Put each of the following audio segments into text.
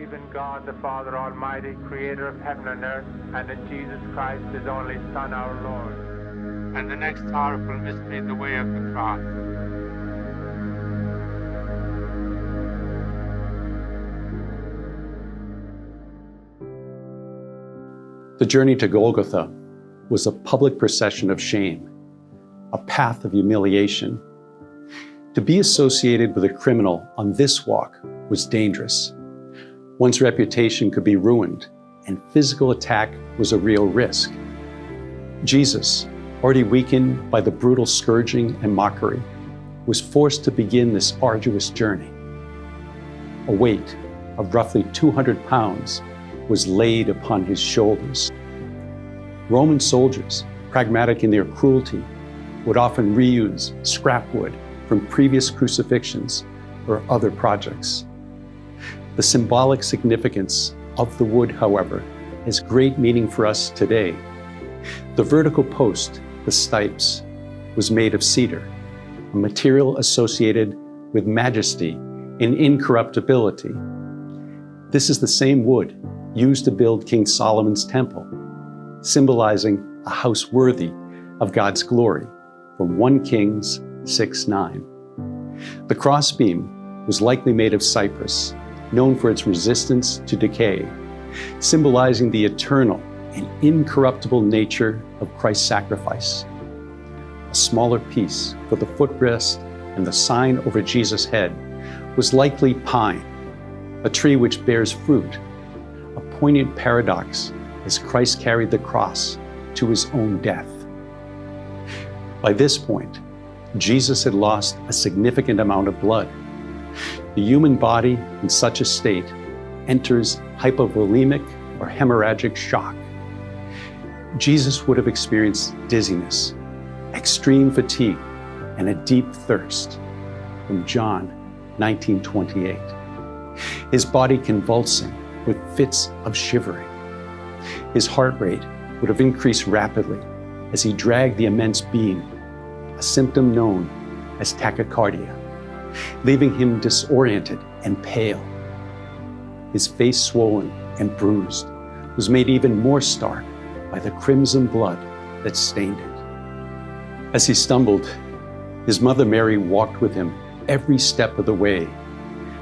believe in God, the Father Almighty, creator of heaven and earth, and in Jesus Christ, his only Son, our Lord. And the next sorrowful mystery, the way of the cross. The journey to Golgotha was a public procession of shame, a path of humiliation. To be associated with a criminal on this walk was dangerous. One's reputation could be ruined, and physical attack was a real risk. Jesus, already weakened by the brutal scourging and mockery, was forced to begin this arduous journey. A weight of roughly 200 pounds was laid upon his shoulders. Roman soldiers, pragmatic in their cruelty, would often reuse scrap wood from previous crucifixions or other projects. The symbolic significance of the wood, however, has great meaning for us today. The vertical post, the stipes, was made of cedar, a material associated with majesty and incorruptibility. This is the same wood used to build King Solomon's temple, symbolizing a house worthy of God's glory, from 1 Kings 6:9. The crossbeam was likely made of cypress, known for its resistance to decay, symbolizing the eternal and incorruptible nature of Christ's sacrifice. A smaller piece for the footrest and the sign over Jesus' head was likely pine, a tree which bears fruit, a poignant paradox as Christ carried the cross to his own death. By this point, Jesus had lost a significant amount of blood. The human body in such a state enters hypovolemic or hemorrhagic shock. Jesus would have experienced dizziness, extreme fatigue, and a deep thirst, from John 19:28. His body convulsing with fits of shivering. His heart rate would have increased rapidly as he dragged the immense beam, a symptom known as tachycardia, leaving him disoriented and pale. His face, swollen and bruised, was made even more stark by the crimson blood that stained it. As he stumbled, his mother Mary walked with him every step of the way,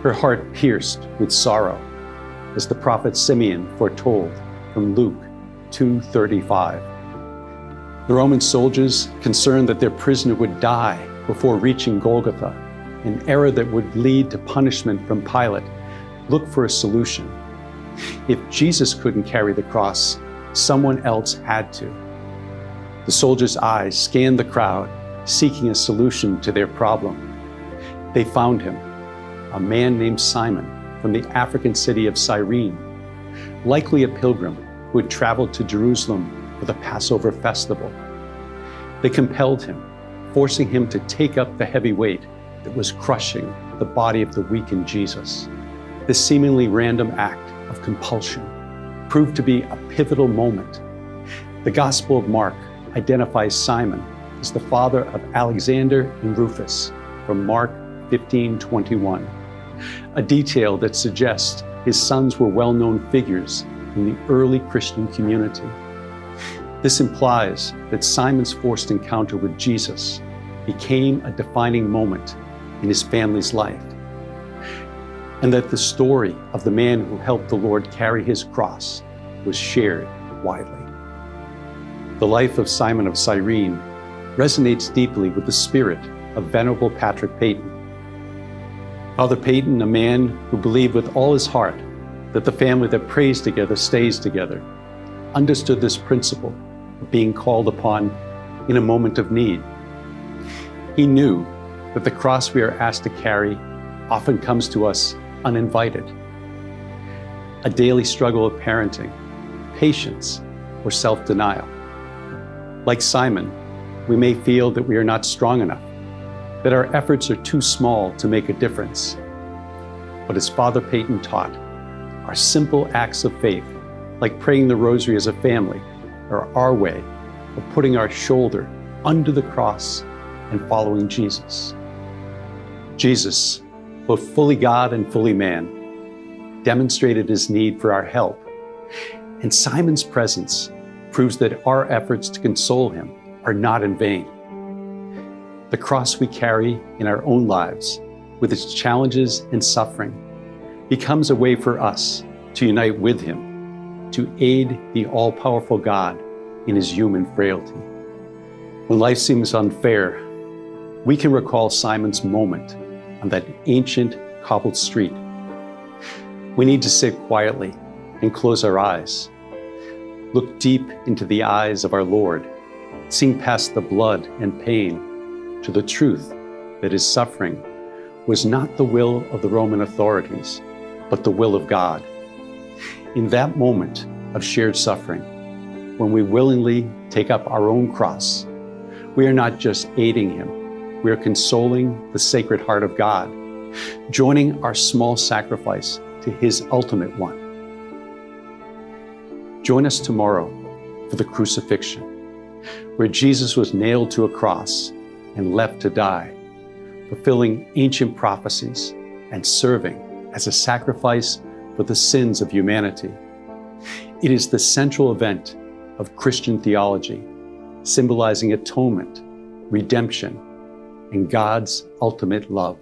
her heart pierced with sorrow, as the prophet Simeon foretold from Luke 2:35. The Roman soldiers, concerned that their prisoner would die before reaching Golgotha, an error that would lead to punishment from Pilate, looked for a solution. If Jesus couldn't carry the cross, someone else had to. The soldiers' eyes scanned the crowd, seeking a solution to their problem. They found him, a man named Simon from the African city of Cyrene, likely a pilgrim who had traveled to Jerusalem for the Passover festival. They compelled him, forcing him to take up the heavy weight that was crushing the body of the weakened Jesus. This seemingly random act of compulsion proved to be a pivotal moment. The Gospel of Mark identifies Simon as the father of Alexander and Rufus, from Mark 15:21, a detail that suggests his sons were well-known figures in the early Christian community. This implies that Simon's forced encounter with Jesus became a defining moment in his family's life, and that the story of the man who helped the Lord carry his cross was shared widely. The life of Simon of Cyrene resonates deeply with the spirit of Venerable Patrick Peyton. Father Peyton, a man who believed with all his heart that the family that prays together stays together, understood this principle of being called upon in a moment of need. He knew that the cross we are asked to carry often comes to us uninvited. A daily struggle of parenting, patience, or self-denial. Like Simon, we may feel that we are not strong enough, that our efforts are too small to make a difference. But as Father Peyton taught, our simple acts of faith, like praying the Rosary as a family, are our way of putting our shoulder under the cross and following Jesus. Jesus, both fully God and fully man, demonstrated his need for our help, and Simon's presence proves that our efforts to console him are not in vain. The cross we carry in our own lives, with its challenges and suffering, becomes a way for us to unite with him, to aid the all-powerful God in his human frailty. When life seems unfair, we can recall Simon's moment on that ancient cobbled street. We need to sit quietly and close our eyes, look deep into the eyes of our Lord, seeing past the blood and pain to the truth that his suffering was not the will of the Roman authorities, but the will of God. In that moment of shared suffering, when we willingly take up our own cross, we are not just aiding him, we are consoling the Sacred Heart of God, joining our small sacrifice to his ultimate one. Join us tomorrow for the crucifixion, where Jesus was nailed to a cross and left to die, fulfilling ancient prophecies and serving as a sacrifice for the sins of humanity. It is the central event of Christian theology, symbolizing atonement, redemption, and God's ultimate love.